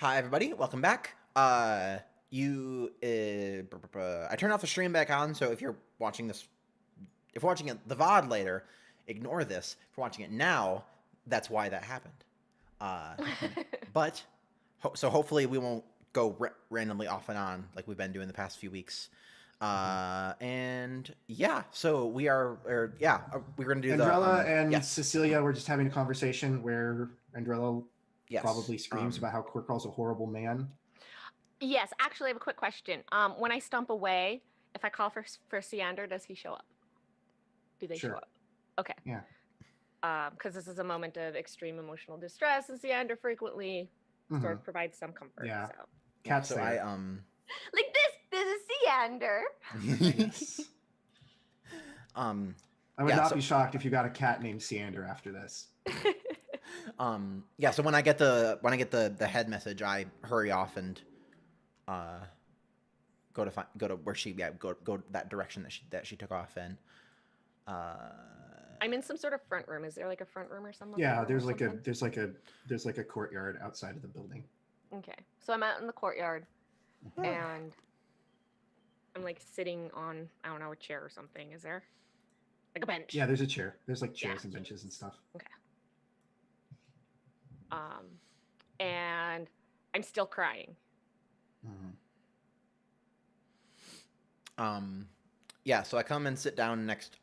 Hi, everybody. Welcome back. I turned off the stream back on, so if you're watching this, if you're watching it, the VOD later, ignore this. If you're watching it now, that's why that happened. Uh, but, so hopefully we won't go randomly off and on like we've been doing the past few weeks. And yeah, so we're gonna do Andrella and yes, Cecilia were just having a conversation where Andrella yes, probably screams about how Quirkrell's a horrible man. Yes, actually, I have a quick question. When I stomp away, if I call for Seander, does he show up? Do they show Sure. up? Okay. Yeah. Because this is a moment of extreme emotional distress, and Seander frequently sort of provides some comfort. Yeah. So, Cat's so there. like this is Seander. Yes. I would Yeah, not be shocked if you got a cat named Seander after this. Yeah, so when I get the head message, I hurry off and go to where she go that direction that she took off in. I'm in some sort of front room. Is there like a front room or something? Yeah, there's like a courtyard outside of the building. Okay, so I'm out in the courtyard, and I'm like sitting on, I don't know, a chair or something. Is there like a bench? Yeah, there's a chair. There's like chairs and benches and stuff. Okay. And I'm still crying. Yeah, so I come and sit down next.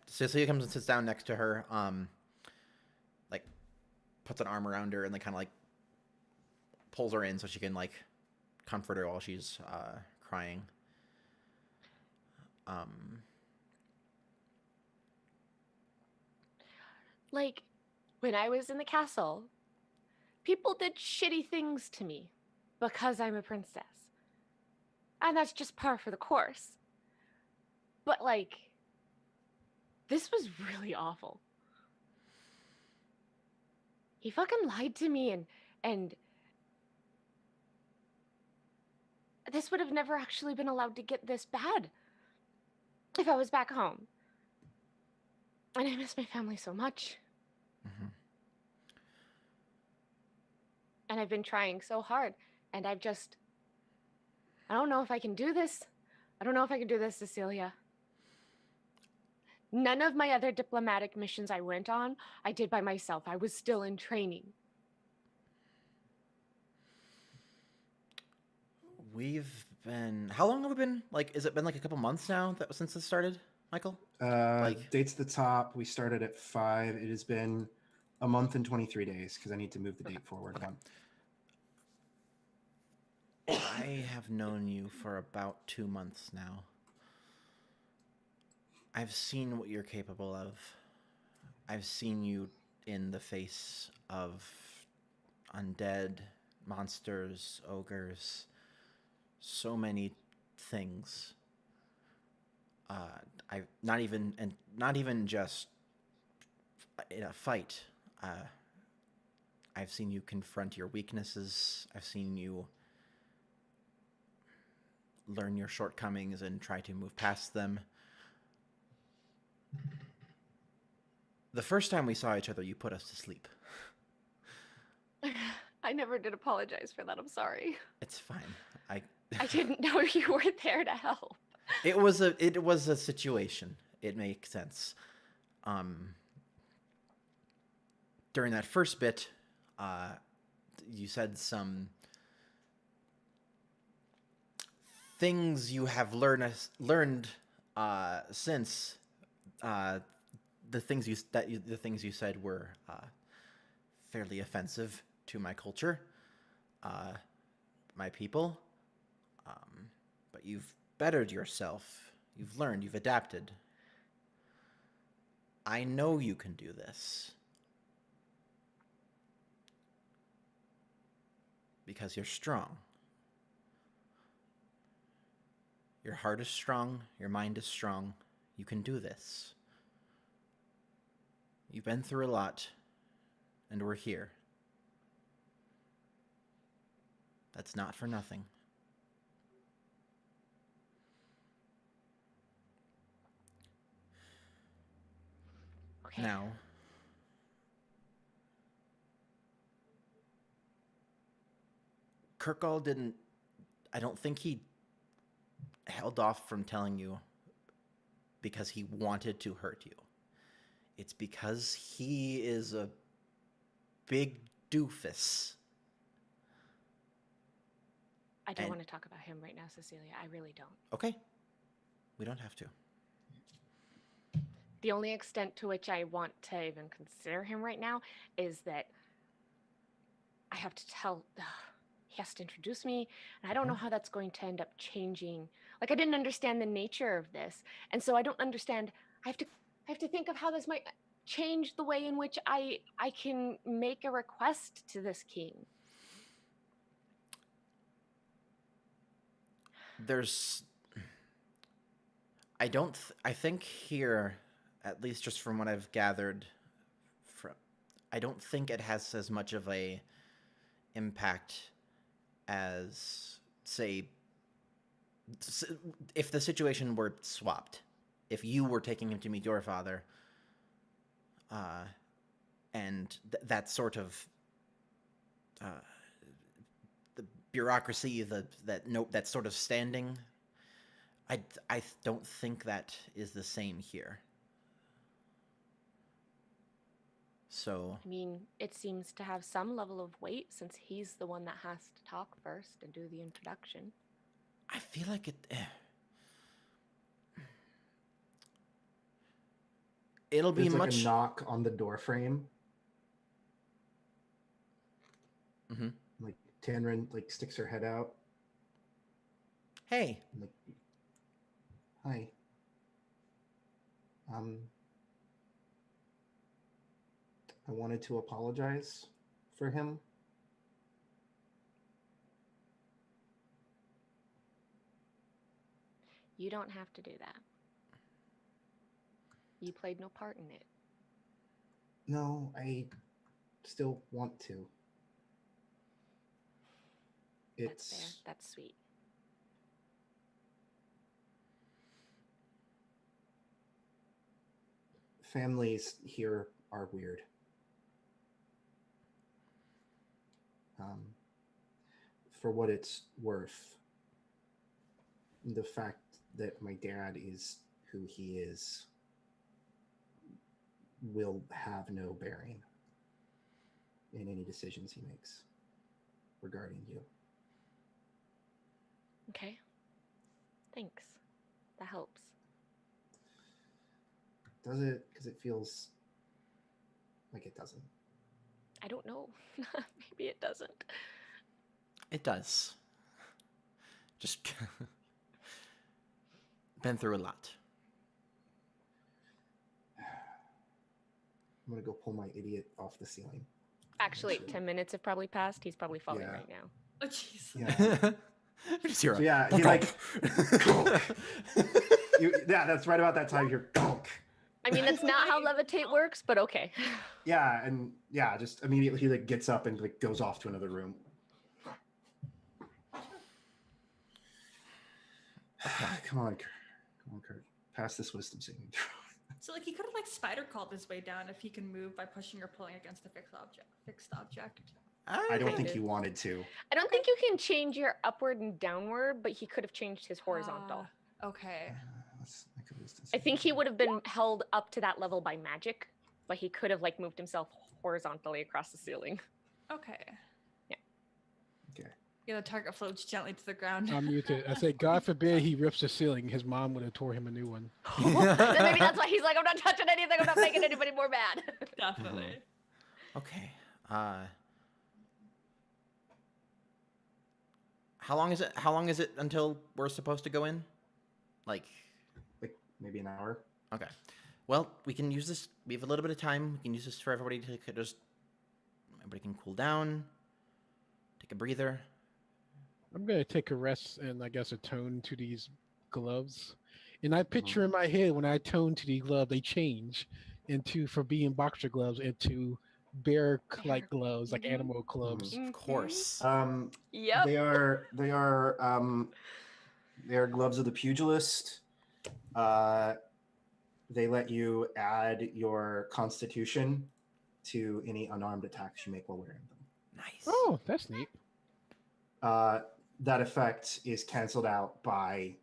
Cecilia comes and sits down next to her. Like, puts an arm around her and like kind of like pulls her in so she can like comfort her while she's crying. Like, when I was in the castle, people did shitty things to me because I'm a princess. And that's just par for the course. But, like, this was really awful. He fucking lied to me, and this would have never actually been allowed to get this bad if I was back home. And I miss my family so much. And I've been trying so hard, and I don't know if I can do this. I don't know if I can do this, Cecilia. None of my other diplomatic missions I went on, I did by myself. I was still in training. How long have we been? Like, has it been like a couple months now since this started, Michael? Dates at the top. We started at 5. It has been a month and 23 days because I need to move the date forward one. I have known you for about 2 months now. I've seen what you're capable of. I've seen you in the face of undead, monsters, ogres, so many things. Not even just in a fight. I've seen you confront your weaknesses. I've seen you learn your shortcomings and try to move past them. The first time we saw each other, you put us to sleep. I never did apologize for that. I'm sorry. It's fine. I didn't know you were there to help. It was a situation. It makes sense. During that first bit, you said some things you have learned since the things you said were fairly offensive to my culture, my people. But you've bettered yourself. You've learned. You've adapted. I know you can do this. Because you're strong. Your heart is strong. Your mind is strong. You can do this. You've been through a lot, and we're here. That's not for nothing. Okay. Now, Kirkall didn't. I don't think he held off from telling you because he wanted to hurt you. It's because he is a big doofus. I don't And- want to talk about him right now, Cecilia. I really don't. Okay. We don't have to. The only extent to which I want to even consider him right now is that I have to tell. He has to introduce me, and I don't know how that's going to end up changing. Like, I didn't understand the nature of this, and so I don't understand. I have to think of how this might change the way in which I can make a request to this king. There's. I think here, at least just from what I've gathered, I don't think it has as much of a impact as, say, if the situation were swapped. If you were taking him to meet your father, and that sort of the bureaucracy, that sort of standing, I don't think that is the same here. So I mean, it seems to have some level of weight since he's the one that has to talk first and do the introduction. I feel like it'll be It's like much. a knock on the door frame. Mm-hmm. Like Tanrin like sticks her head out. Hey, Like, hi. I wanted to apologize for him. You don't have to do that. You played no part in it. No, I still want to. That's fair. That's sweet. Families here are weird. For what it's worth, the fact that my dad is who he is will have no bearing in any decisions he makes regarding you. Okay. Thanks. That helps. Does it? Because it feels like it doesn't. I don't know. Maybe it doesn't. it does. Just been through a lot. I'm going to go pull my idiot off the ceiling. Actually, Sure. 10 minutes have probably passed. He's probably falling Yeah. right now. Oh, jeez. Yeah. Just hear So yeah, he like yeah, that's right about that time you're gunk. I mean, that's not how levitate works, but okay. Yeah, and yeah, just immediately he like gets up and like goes off to another room. Come on, Kurt. Pass this wisdom saving throw. So like he could have like spider crawled his way down if he can move by pushing or pulling against a fixed object. I don't Kind think of. he wanted to. I don't think you can change your upward and downward, but he could have changed his horizontal. Okay. Let's make a wisdom I think he saving would have been held up to that level by magic, but he could have like moved himself horizontally across the ceiling. Okay. Okay. Yeah, the target floats gently to the ground. I'm muted. I say, God forbid he rips the ceiling. His mom would have tore him a new one. Then maybe that's why he's like, I'm not touching anything. I'm not making anybody more mad. Definitely. Okay. How long is it? How long is it until we're supposed to go in? Like Maybe an hour. Okay. Well, we can use this. We have a little bit of time. We can use this for everybody to just. Everybody can cool down, take a breather. I'm going to take a rest and I guess attune to these gloves. And I picture in my head when I attune to these gloves, they change into, from being boxer gloves into bear-like gloves, like animal gloves. Of course. Yep. They are gloves of the pugilist. They let you add your constitution to any unarmed attacks you make while wearing them. Nice. Oh, that's neat. that effect is canceled out by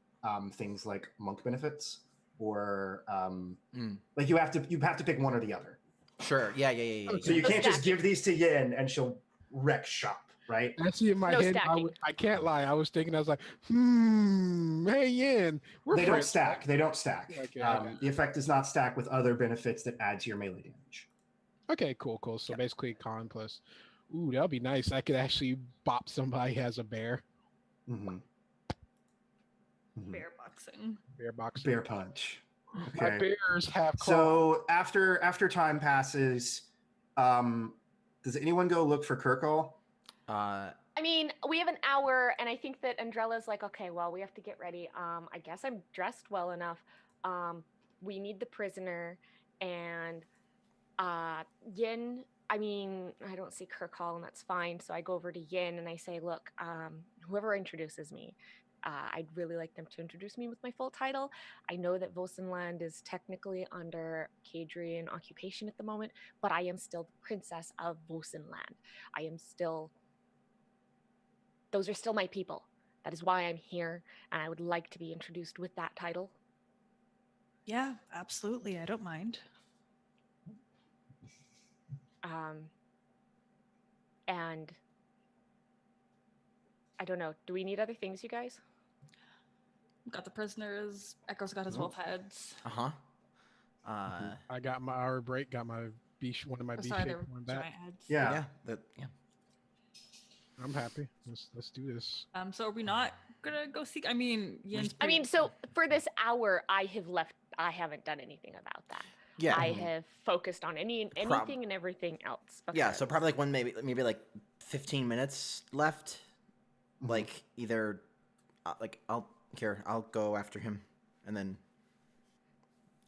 things like monk benefits, or like you have to pick one or the other. Sure. Yeah. So you No can't just stacking. give these to Yin and she'll wreck shop, right? Actually, in my No head, stacking. I can't lie. I was thinking, I was like, hey, Yin, we're They don't friends, stack. right? They don't stack. Okay, okay. The effect does not stack with other benefits that add to your melee damage. Okay, cool. So Yep. basically, con plus. Ooh, that'll be nice. I could actually bop somebody as a bear. Mm-hmm. Bear boxing. Bear box. Bear punch. My Okay. bears have claws. So after time passes, does anyone go look for Kirkall? I mean, we have an hour, and I think that Andrella's like, okay, well, we have to get ready. I guess I'm dressed well enough. We need the prisoner, and Yin. I mean, I don't see Kirkall, and that's fine. So I go over to Yin and I say, look, whoever introduces me, I'd really like them to introduce me with my full title. I know that Vosenland is technically under Cadrian occupation at the moment, but I am still the princess of Vosenland. I am still. Those are still my people. That is why I'm here, and I would like to be introduced with that title. Yeah, absolutely. I don't mind. And I don't know. Do we need other things, you guys? Got the prisoners. Echo's got his wolf heads. Uh-huh. I got my hour break. Got my one of my Oh, B sorry, shape they're one back. giant heads. Yeah. Yeah. I'm happy. Let's do this. So are we not gonna go seek? I mean, Yin's I mean, so for this hour, I have left. I haven't done anything about that. Yeah. I have focused on anything and everything else. Yeah, so because- probably like maybe like 15 minutes left. Mhm. Like either like I'll go after him and then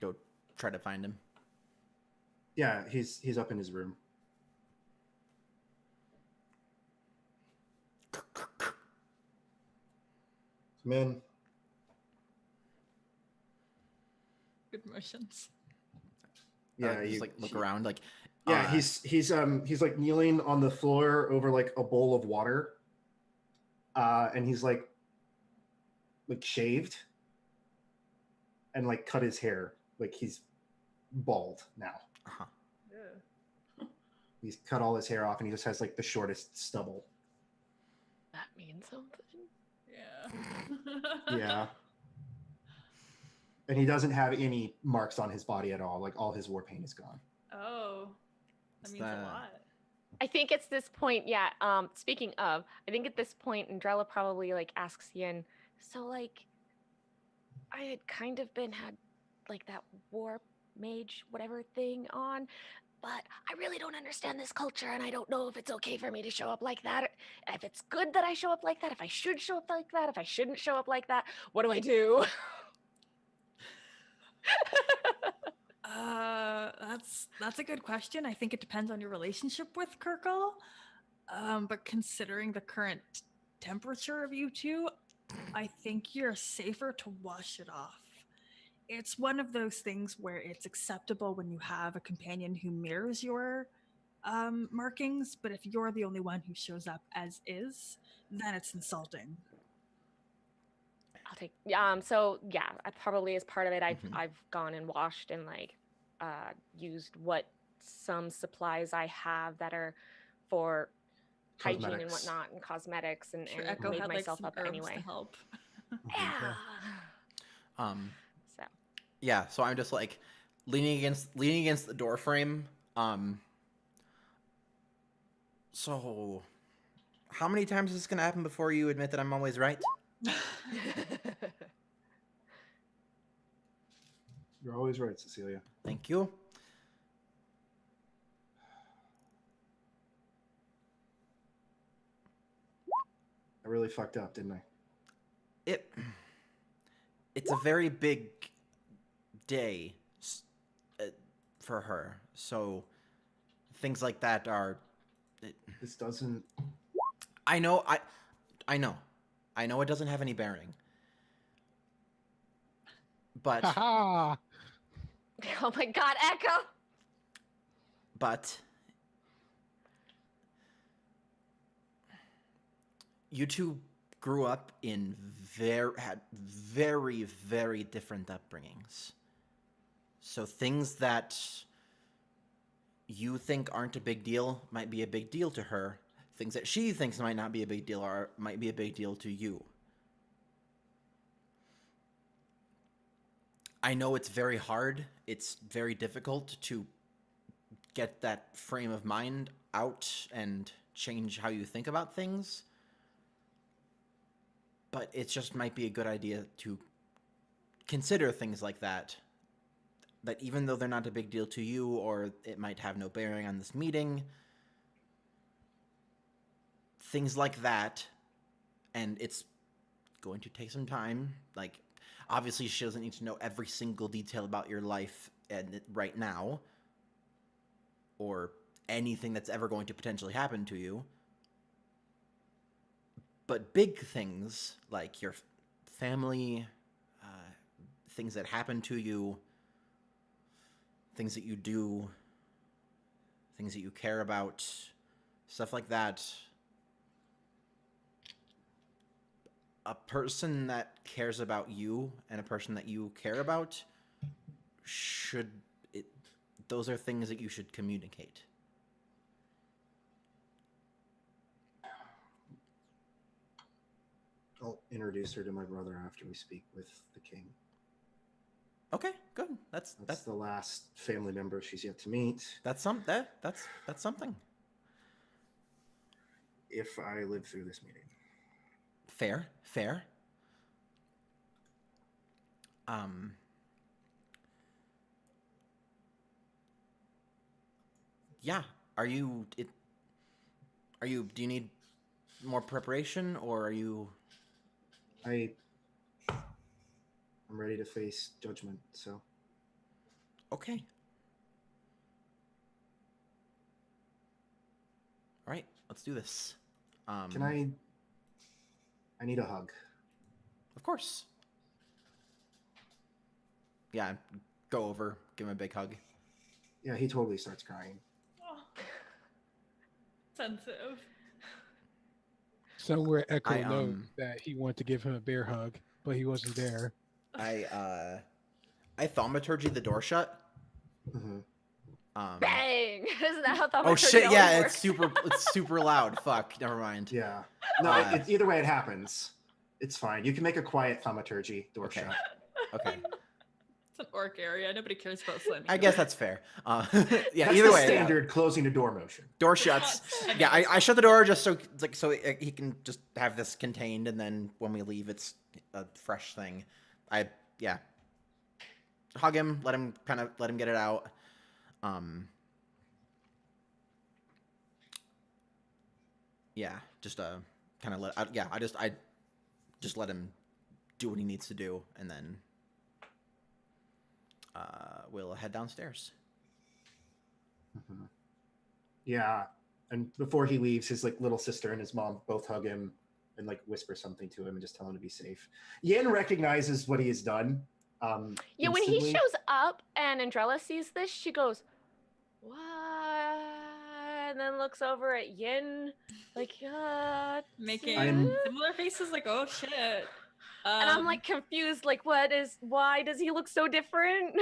go try to find him. Yeah, he's up in his room. Come in. good motions. Yeah, just like look around like Yeah, he's like kneeling on the floor over like a bowl of water. And he's like shaved and like cut his hair. Like he's bald now. uh-huh. Yeah. He's cut all his hair off and he just has like the shortest stubble. that means something. Yeah. Yeah. And he doesn't have any marks on his body at all. Like all his war paint is gone. Oh, that means that? a lot. I think it's this point, yeah. Speaking of, I think at this point, Andrella probably like asks Yin, so like, I had kind of had like that war mage whatever thing on, but I really don't understand this culture, and I don't know if it's okay for me to show up like that, or if it's good that I show up like that, if I should show up like that, if I shouldn't show up like that. What do I do? That's a good question. I think it depends on your relationship with Kirkall. But considering the current temperature of you two, I think you're safer to wash it off. It's one of those things where it's acceptable when you have a companion who mirrors your markings, but if you're the only one who shows up as is, then it's insulting. I'll take so yeah, I probably as part of it Mhm. I've gone and washed and like used what some supplies I have that are for hygiene and Cosmetics. whatnot and cosmetics and Sure, Echo made had like myself some up herbs anyway. to help. Yeah. So Yeah, so I'm just like leaning against the door frame. So how many times is this gonna happen before you admit that I'm always right? You're always right, Cecilia. Thank you. I really fucked up, didn't I? It's a very big day for her. So things like that are. This doesn't. I know. I know. It doesn't have any bearing. But Haha. oh my God, Echo. but you two grew up in had very, very different upbringings. So things that you think aren't a big deal might be a big deal to her. Things that she thinks might not be a big deal might be a big deal to you. I know it's very hard. It's very difficult to get that frame of mind out and change how you think about things. But it just might be a good idea to consider things like that. That even though they're not a big deal to you, or it might have no bearing on this meeting, things like that, and it's going to take some time. Like, obviously, she doesn't need to know every single detail about your life right now, or anything that's ever going to potentially happen to you. But big things, like your family, things that happen to you, things that you do, things that you care about, stuff like that. A person that cares about you and a person that you care about those are things that you should communicate. I'll introduce her to my brother after we speak with the king. Okay, good. That's the last family member she's yet to meet. That's something. If I live through this meeting. Fair. Yeah. Do you need more preparation, or are you... I'm ready to face judgment, so. Okay. All right, let's do this. I need a hug. Of course. Yeah, go over, give him a big hug. Yeah, he totally starts crying. Oh. Sensitive. Somewhere Echo knows that he wanted to give him a bear hug, but he wasn't there. I thaumaturgy the door shut. Mm-hmm. Bang! Isn't that how thaumaturgy Oh shit! Yeah, works? it's super loud. Fuck. Never mind. Yeah. No. Either way, it happens. It's fine. You can make a quiet thaumaturgy door shut. Okay. It's an orc area. Nobody cares about slamming. I guess that's fair. Yeah. That's either the way, standard closing a door motion. Door shuts. Yeah, I shut the door just so he can just have this contained, and then when we leave, it's a fresh thing. Hug him. Let him get it out. Yeah, just kind of I just let him do what he needs to do, and then we'll head downstairs. Mm-hmm. Yeah, and before he leaves, his little sister and his mom both hug him and whisper something to him and just tell him to be safe. Yin recognizes what he has done. Yeah, when he shows up and Andrella sees this, she goes, "What?" And then looks over at Yin, making similar faces, "Oh shit." And I'm confused, why does he look so different?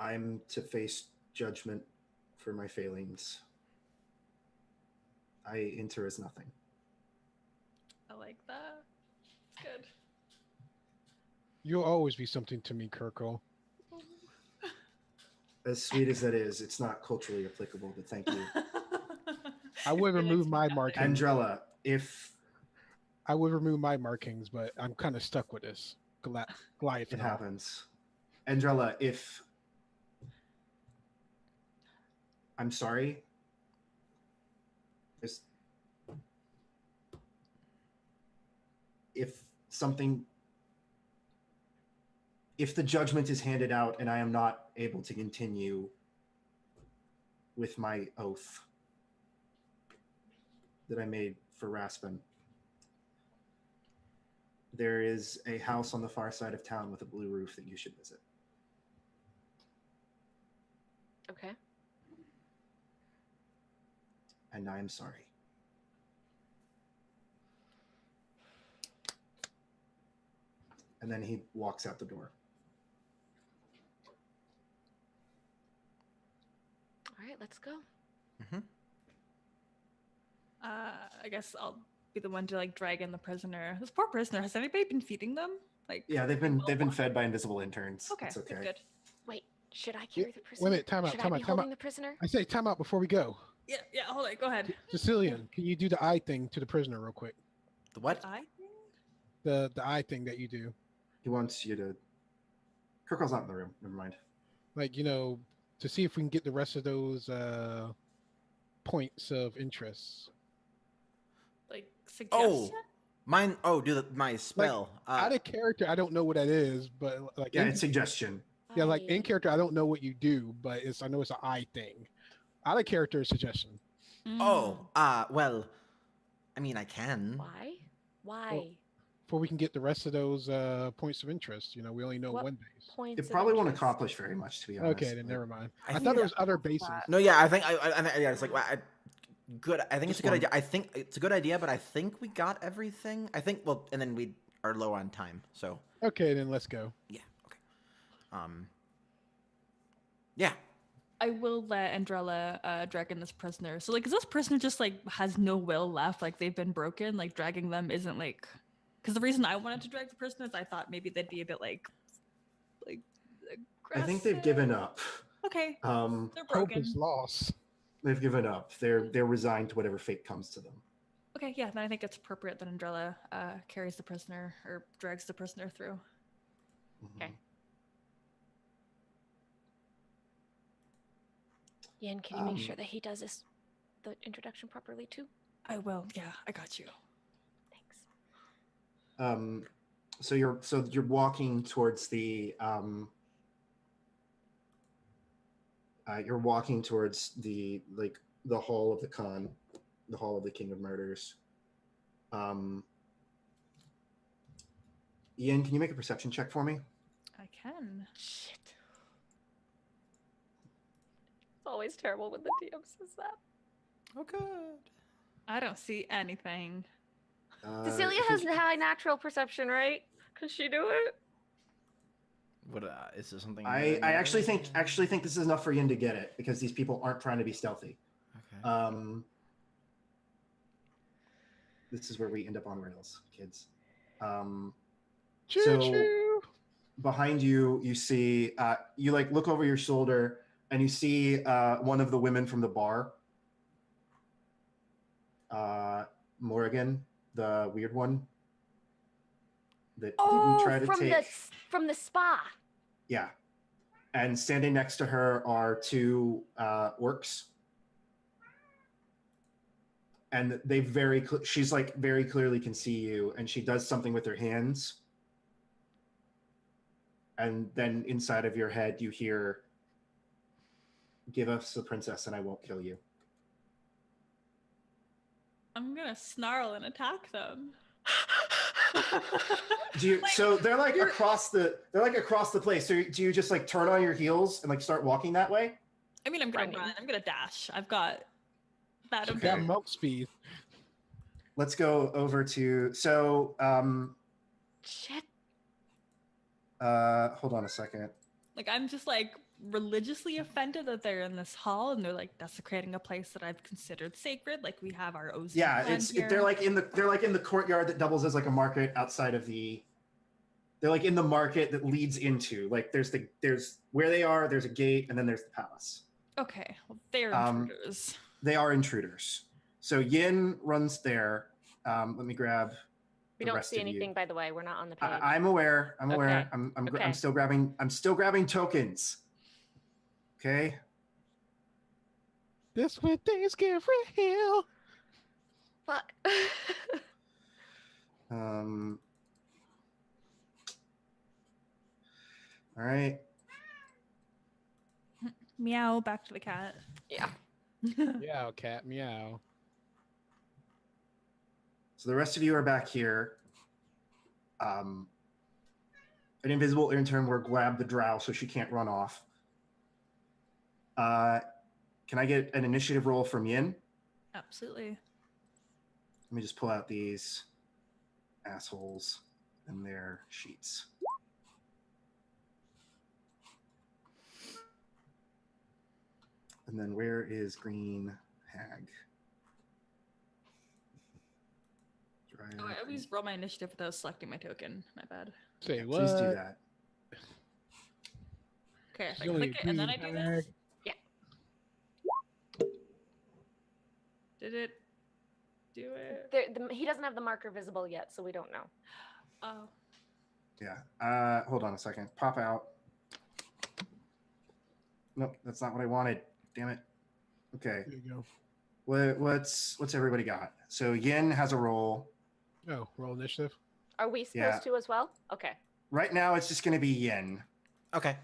I'm to face judgment for my failings. I enter as nothing. I like that. It's good. You'll always be something to me, Kirkle. As sweet as that is, it's not culturally applicable, but thank you. I would remove my markings. Andrella, I would remove my markings, but I'm kind of stuck with this. Goliath. It happens. Andrella, I'm sorry. If the judgment is handed out and I am not able to continue with my oath that I made for Raspin, there is a house on the far side of town with a blue roof that you should visit. Okay. And I am sorry. and then he walks out the door. All right, let's go. Mm-hmm. I guess I'll be the one to like drag in the prisoner. This poor prisoner. Has anybody been feeding them? Like, Yeah, they've been fed by invisible interns. Okay, It's okay. good. Wait, should I carry the Wait prisoner? a minute, time out, Should time I out, be time holding out. the prisoner? I say time out before we go. Yeah, hold on. Go ahead. Cecilian, can you do the eye thing to the prisoner real quick? The what? I The eye thing that you do. He wants you to. Kirkle's not in the room. Never mind. Like, to see if we can get the rest of those points of interest. like suggestion. Oh, mine. Oh, my spell. Out of character, I don't know what that is, but like Yeah, it's suggestion. yeah, like in character, I don't know what you do, but I know it's an eye thing. Out of character suggestion. Oh, well, I mean, I can. Why? Why? Well, before we can get the rest of those points of interest, we only know What one base. Points It of probably won't interest. accomplish very much, to be honest. Okay, then Like, never mind. I I think thought there was other bases. No, yeah, I think yeah, it's like good. I think it's a Just good one. idea. I think it's a good idea, but I think we got everything. I think and then we are low on time, so Okay, then let's go. yeah, okay. Yeah. I will let Andrella drag in this prisoner. So like, is this prisoner just like has no will left? Like they've been broken. Like dragging them isn't like, because the reason I wanted to drag the prisoner is I thought maybe they'd be a bit like I think they've given up. Okay, they're Hope broken. is lost. They've given up. They're resigned to whatever fate comes to them. Okay, yeah, then I think it's appropriate that Andrella carries the prisoner or drags the prisoner through. Okay. Yen, can you make sure that he does the introduction properly too? I will. Yeah, I got you. Thanks. So you're walking towards the the hall of the Khan, the hall of the King of Murders. Ian, can you make a perception check for me? I can. Shit. It's always terrible when the DM says that. Oh, good. I don't see anything. Cecilia I has think- high natural perception, right? Can she do it? What is this something? I actually think this is enough for Ian to get it because these people aren't trying to be stealthy. Okay. This is where we end up on rails, kids. Choo So- choo. Behind you, you see you like look over your shoulder and you see one of the women from the bar, Morrigan, the weird one that didn't try to take. from the spa. Yeah, and standing next to her are two orcs, and they she's like very clearly can see you, and she does something with her hands. And then inside of your head, you hear, "Give us the princess and I won't kill you." I'm gonna snarl and attack them. So they're like across the place. So do you just like turn on your heels and like start walking that way? I mean, I'm gonna Running. run. I'm gonna dash. I've got that. She's Okay. got monk speed. Let's go over to Shit. hold on a second. Like I'm just like religiously offended that they're in this hall and they're like desecrating a place that I've considered sacred. Like we have our OZ. Yeah, clan here. they're like in the courtyard that doubles as like a market outside of the. They're like in the market that leads into like there's where they are. There's a gate and then there's the palace. Okay, well, they're intruders. They are intruders. So Yin runs there. Let me grab. We the don't rest see of you. anything, by the way. We're not on the page. I'm aware. I'm aware. Okay. I'm Okay. still grabbing tokens. Okay. This when things get real. Fuck. All right. Meow. Back to the cat. Yeah. Meow, cat, meow. So the rest of you are back here. An invisible intern will grab the drow so she can't run off. Can I get an initiative roll from Yin? Absolutely. Let me just pull out these assholes and their sheets. And then where is Green Hag? Dryad, Oh, I always roll my initiative without selecting my token. My bad. Say what? Please do that. Okay, if I She's only click it and then I green do hag. this. Yeah. Did it do it? He doesn't have the marker visible yet, so we don't know. Oh. Yeah. Hold on a second. Pop out. Nope, that's not what I wanted. Damn it. Okay. There you go. What's everybody got? So Yin has a roll. Oh, roll initiative. Are we supposed Yeah. to as well? Okay. Right now, it's just going to be Yin. Okay.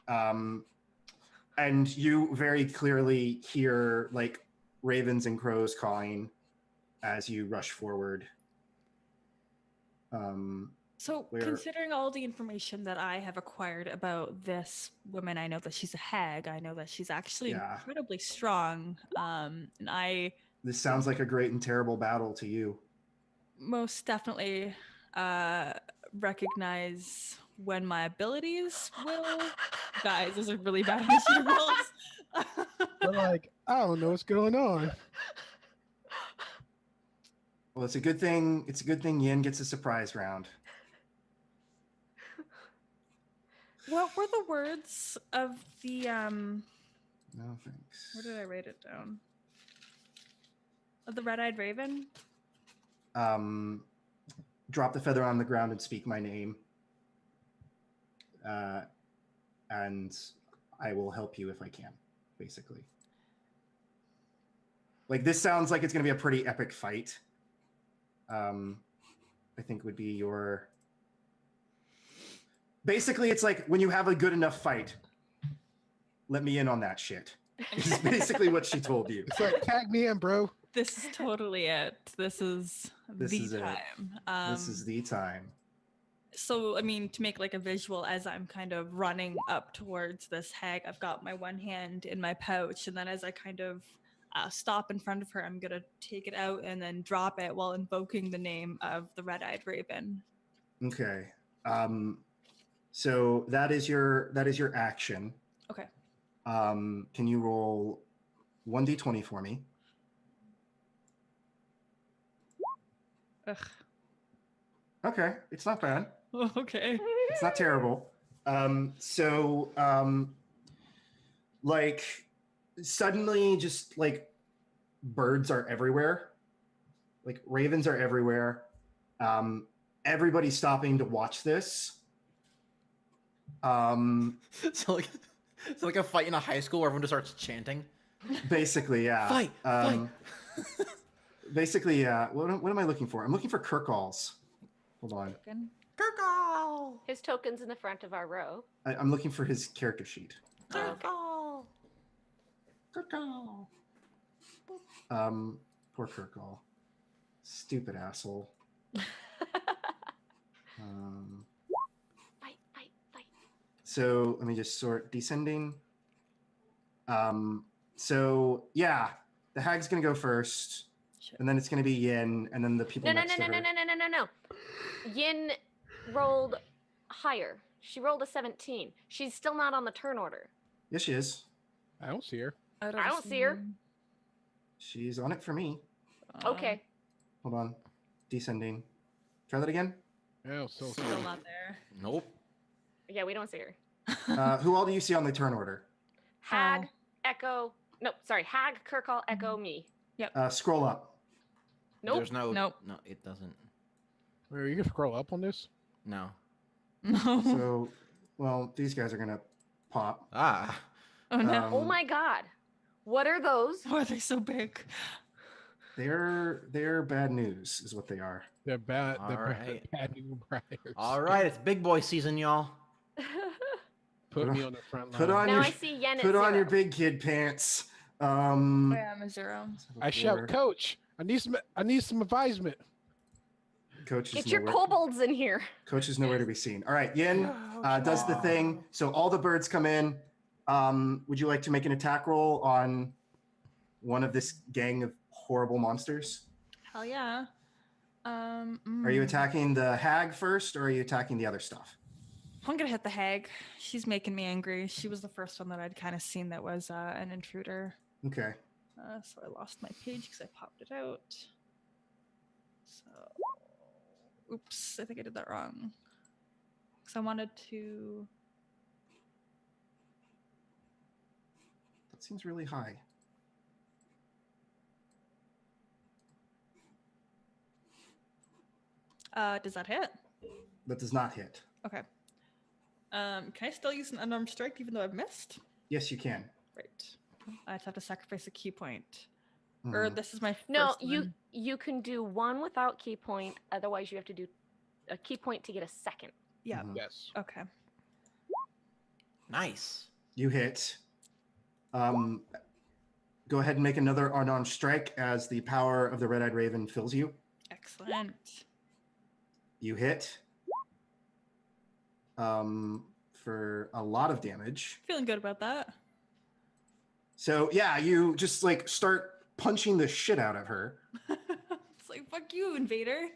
And you very clearly hear like ravens and crows cawing as you rush forward. So, Where- considering all the information that I have acquired about this woman, I know that she's a hag. I know that she's actually Yeah. incredibly strong. And I This sounds like a great and terrible battle to you. most definitely recognize when my abilities will. Guys, those are really bad initiative rolls. But like, I don't know what's going on. Well, it's a good thing. It's a good thing Yin gets a surprise round. What were the words of the No thanks. where did I write it down? Of the red-eyed raven? Drop the feather on the ground and speak my name. And I will help you if I can, basically. Like, this sounds like it's going to be a pretty epic fight. I think would be your... Basically, it's like, when you have a good enough fight, let me in on that shit. Is basically what she told you. It's like, tag me in, bro. This is totally it. This is This the is it. time. This is the time. So, I mean, to make like a visual as I'm kind of running up towards this hag, I've got my one hand in my pouch, and then as I kind of stop in front of her, I'm gonna take it out and then drop it while invoking the name of the red-eyed raven. Okay. So that is your action. Okay. Can you roll 1d20 for me? Ugh. Okay, it's not bad. Okay. It's not terrible. Like suddenly just like birds are everywhere. Like ravens are everywhere. Everybody's stopping to watch this. So like a fight in a high school where everyone just starts chanting. Basically, yeah. Fight! Fight! Basically, yeah. What am I looking for? I'm looking for Kirkalls. Hold on. Token. Kirkall! His token's in the front of our row. I'm looking for his character sheet. Kirkall! Kirkall. Poor Kirkall. Stupid asshole. Fight, fight, fight. So let me just sort descending. So yeah, the hag's gonna go first, Shit. and then it's gonna be Yin, and then the people No. next to her. No. Yin rolled higher. She rolled a 17. She's still not on the turn order. Yes, she is. I don't see her. I don't see her. She's on it for me. Okay. Hold on. Descending. Try that again. Oh, so Still not there. Nope. Yeah, we don't see her. Who all do you see on the turn order? Hag, Oh. Echo. No, sorry. Hag, Kirkall, Echo, me. Scroll up. Nope. There's no. Nope. No, it doesn't. Wait, are you gonna scroll up on this? No. No. So, well, these guys are gonna pop. Ah. Oh no. Oh my god. What are those? Why are they so big? They're bad news, is what they are. They're bad. They're Alright. bad new riders. All right, it's big boy season, y'all. Put me on the front line. Put on now your I see Yen at put on 0. your big kid pants. Oh, yeah, I'm a 0. I shout, Coach. I need some advisement. Coach is Get your nowhere- kobolds in here. Coach is nowhere to be seen. All right, Yin does the thing. So all the birds come in. Would you like to make an attack roll on one of this gang of horrible monsters? Hell yeah. Are you attacking the hag first, or are you attacking the other stuff? I'm gonna hit the hag. She's making me angry. She was the first one that I'd kind of seen that was an intruder. Okay. So I lost my page because I popped it out. So, oops, I think I did that wrong. Because I wanted to. That seems really high. Does that hit? That does not hit. Okay. Can I still use an unarmed strike even though I've missed? Yes, you can. Right. I just have to sacrifice a key point. Or Mhm. this is my first No, one. you can do one without key point. Otherwise, you have to do a key point to get a second. Yeah. Mhm. Yes. Okay. Nice. You hit. Go ahead and make another unarmed strike as the power of the Red-Eyed Raven fills you. Excellent. You hit. For a lot of damage. Feeling good about that. So yeah, you just like start punching the shit out of her. It's like, fuck you, invader.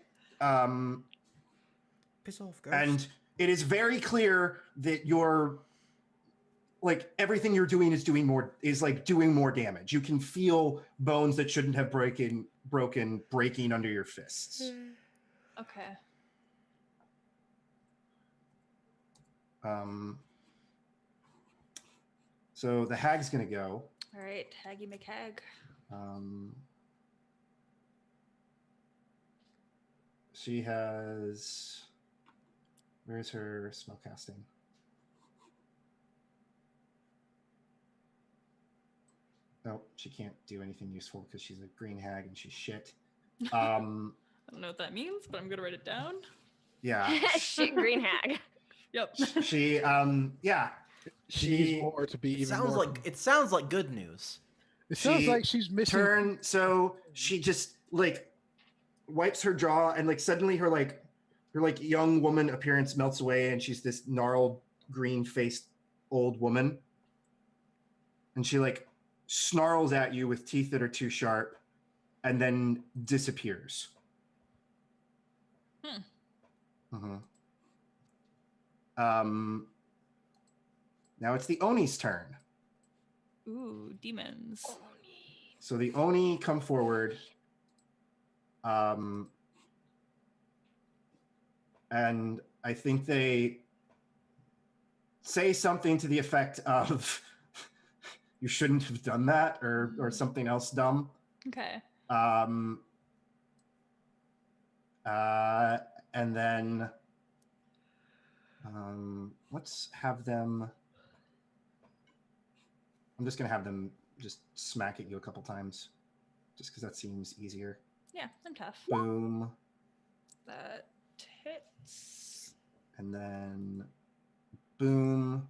Piss off, ghost. And it is very clear that you're like everything you're doing is doing more damage. You can feel bones that shouldn't have broken breaking under your fists. Okay. So the hag's gonna go. All right, Haggy McHag. She has. Where's her spellcasting? No, she can't do anything useful because she's a green hag and she's shit. I don't know what that means, but I'm gonna write it down. Yeah. Shit, green hag. Yep. She yeah. She needs more to be It even sounds more. like it sounds like good news. It sounds she like she's missing. So she just like wipes her jaw and like suddenly her young woman appearance melts away and she's this gnarled green faced old woman. And she like snarls at you with teeth that are too sharp and then disappears. Now it's the Oni's turn. Ooh, demons. So the Oni come forward. And I think they say something to the effect of you shouldn't have done that or something else dumb. Okay. And then let's have them. I'm just gonna have them just smack at you a couple times, just because that seems easier. Yeah, I'm tough. Boom. That hits. And then boom.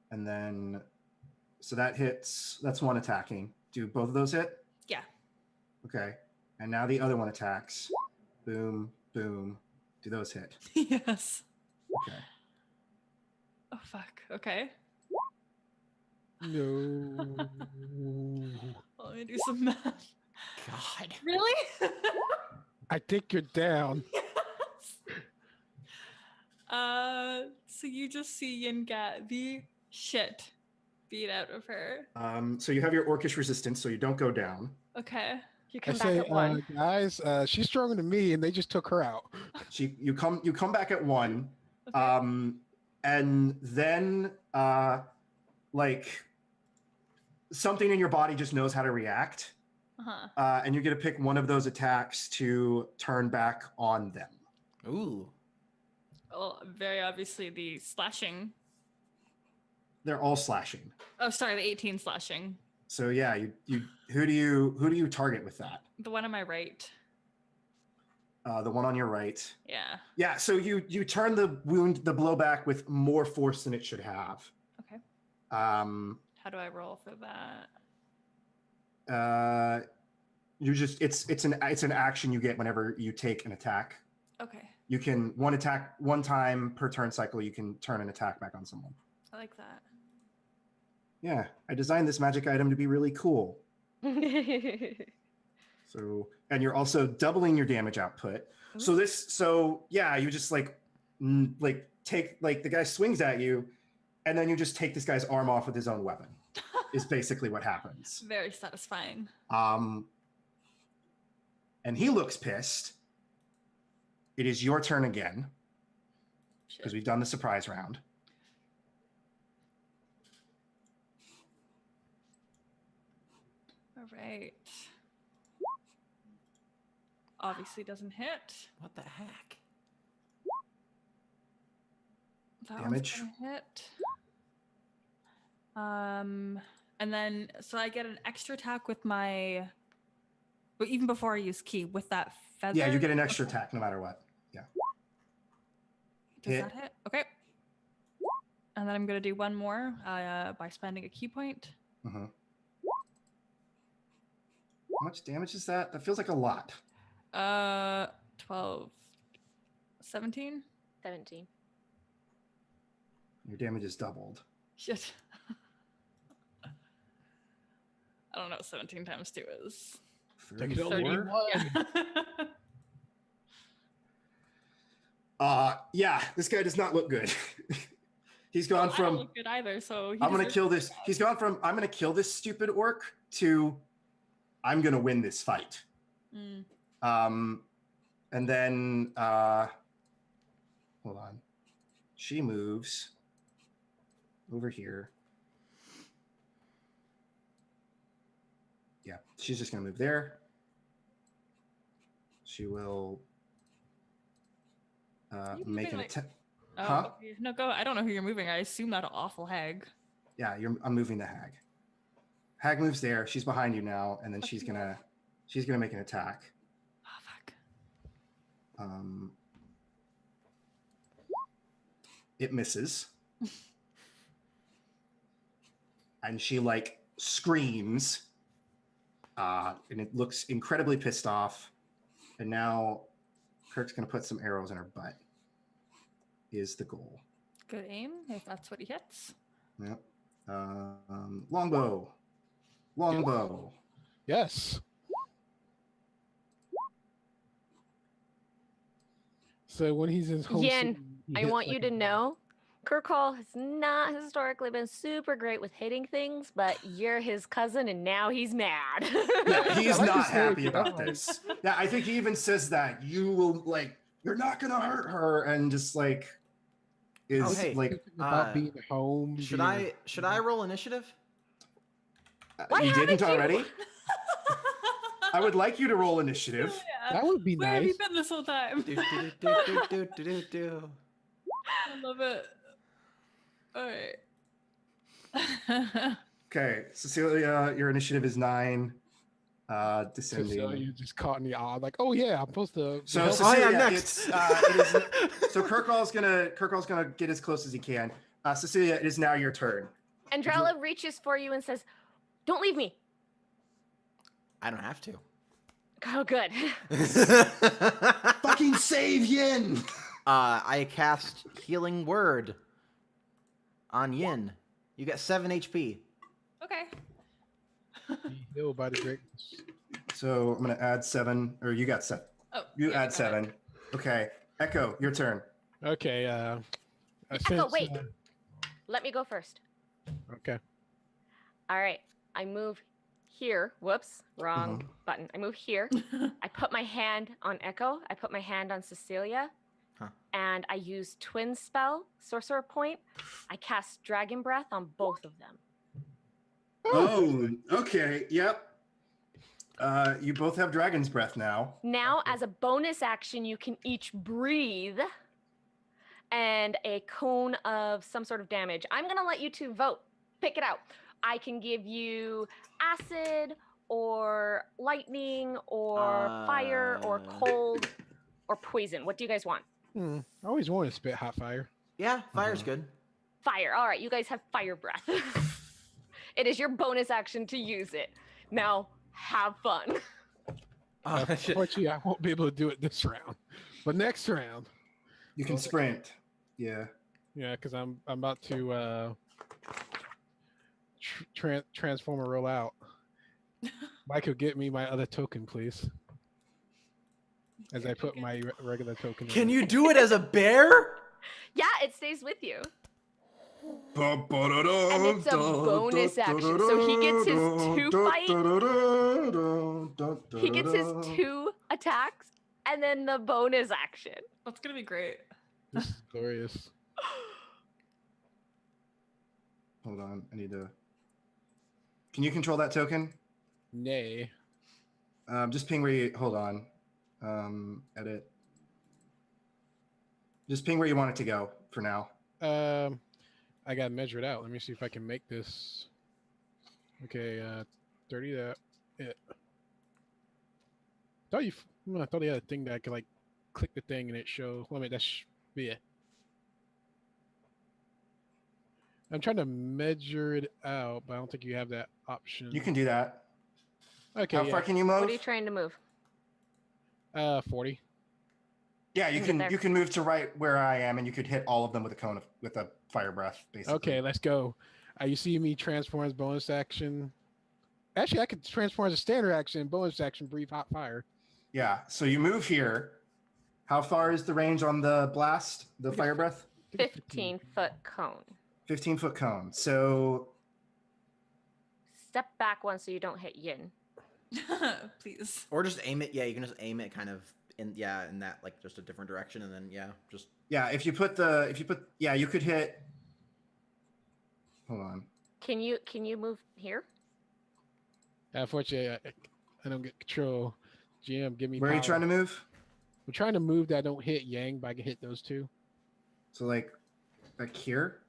And then so that hits. That's one attacking. Do both of those hit? Yeah. Okay. And now the other one attacks. Boom, boom. Do those hit? Yes. Okay. Oh fuck. Okay. No. Let me do some math. God. Really? I think you're down. Yes. So you just see Yin get the shit beat out of her. So you have your orcish resistance, so you don't go down. Okay. You I come back say, at one. guys, she's stronger than me, and they just took her out. You come back at one. Okay. And then like something in your body just knows how to react. Uh-huh. And you get to pick one of those attacks to turn back on them. Ooh. Well, very obviously the slashing. They're all slashing. Oh, sorry, the 18 slashing. So yeah, you who do you target with that? The one on my right. The one on your right. Yeah. Yeah, so you turn the blowback with more force than it should have. Okay. How do I roll for that? It's an action you get whenever you take an attack. Okay. You can one time per turn cycle. You can turn an attack back on someone. I like that. Yeah, I designed this magic item to be really cool. So, and you're also doubling your damage output. Ooh. So you just like take like the guy swings at you, and then you just take this guy's arm off with his own weapon. Is basically what happens. Very satisfying. And he looks pissed. It is your turn again because we've done the surprise round. All right. Obviously doesn't hit. What the heck? That Damage. one's gonna hit. And then so I get an extra attack with my, but even before I use key with that feather. Yeah, you get an extra attack no matter what. Yeah. Does hit. that hit? Okay. And then I'm gonna do one more by spending a key point. Mm-hmm. How much damage is that? That feels like a lot. 12, 17. 17. Your damage is doubled. Shit. I don't know what 17 times 2 is. Take it all 34? Yeah. Yeah, this guy does not look good. He's gone I don't from look good either, so he I'm gonna deserves kill to this. die. He's gone from I'm gonna kill this stupid orc to I'm gonna win this fight. Mm. And then hold on. She moves over here. Yeah, she's just gonna move there. She will You make an moving, like- attempt. Oh, Huh? okay. No, go. I don't know who you're moving. I assume that awful hag. Yeah, I'm moving the hag. Hag moves there. She's behind you now, and then Okay. she's gonna make an attack. Oh fuck. It misses. And she like screams. And it looks incredibly pissed off. And now Kirk's gonna put some arrows in her butt. Is the goal. Good aim, if that's what he hits. Yep. Longbow. Longbow. Yes. So when he's in home, Yin, city, he I hits want like you a to know, Kirk Hall has not historically been super great with hitting things, but you're his cousin and now he's mad. Yeah, he's I like not to say happy it, about I'm like- this. Yeah, I think he even says that you will like you're not gonna hurt her, and just like is Oh, hey. like about being home. Should being- I roll initiative? Why you didn't haven't you? already. I would like you to roll initiative. Yeah. That would be Where have nice. you been this whole time? Do, do, do, do, do, do, do, do. I love it. All right. Okay, Cecilia, your initiative is 9. Descending. So you just caught in the eye, like, oh yeah, I'm supposed to. So help- Oh, yeah, Cecilia, next. it is. So Kirkall's gonna get as close as he can. Cecilia, it is now your turn. Andrella reaches for you and says, "Don't leave me." I don't have to. Oh, good. Fucking save Yin. I cast Healing Word on Yin. You get 7 HP. Okay. Be healed by the greatness. So I'm gonna add 7, or you got 7. Oh, You yeah, add 7. Okay, Echo, your turn. Okay. Echo, wait. Let me go first. Okay. All right. I move here. Whoops. Wrong button. I move here. I put my hand on Echo. I put my hand on Cecilia. Huh. And I use Twin Spell, Sorcerer Point. I cast Dragon Breath on both of them. Oh, okay. Yep. You both have Dragon's Breath now. Now, as a bonus action, you can each breathe and a cone of some sort of damage. I'm going to let you two vote. Pick it out. I can give you acid or lightning or fire or cold or poison. What do you guys want? I always wanted to spit hot fire. Yeah, fire's good. Fire. All right, you guys have fire breath. It is your bonus action to use it. Now, have fun. Oh, shit. Unfortunately, I won't be able to do it this round, but next round, You can sprint. Yeah. yeah, because I'm about to transform and roll out. Michael, get me my other token, please. As I put my regular token. Can in. you do it as a bear? Yeah, it stays with you. And it's a bonus action, so he gets his 2 fight. He gets his 2 attacks, and then the bonus action. That's gonna be great. This is glorious. Hold on, I need to. Can you control that token? Nay. Just ping where you. Hold on. Edit. Just ping where you want it to go for now. I gotta measure it out. Let me see if I can make this. Okay, 30. That it. I thought he had a thing that I could like click the thing and it show. Let me. That's yeah. I'm trying to measure it out, but I don't think you have that option. You can do that. Okay. How yeah. far can you move? What are you trying to move? 40. Yeah, you Get can. there. You can move to right where I am, and you could hit all of them with a fire breath, basically. Okay, let's go. You see me transform as bonus action. Actually, I could transform as a standard action, bonus action, breathe hot fire. Yeah. So you move here. How far is the range on the blast? The fire breath? 15-foot cone. 15-foot cone. So Step back one so you don't hit Yin. Please. Or just aim it. Yeah, you can just aim it kind of in that like just a different direction, and then just yeah, you could hit. Hold on. Can you move here? Unfortunately, I don't get control. GM, give me Where are you power. trying to move? I'm trying to move that I don't hit Yang, but I can hit those two. So like here?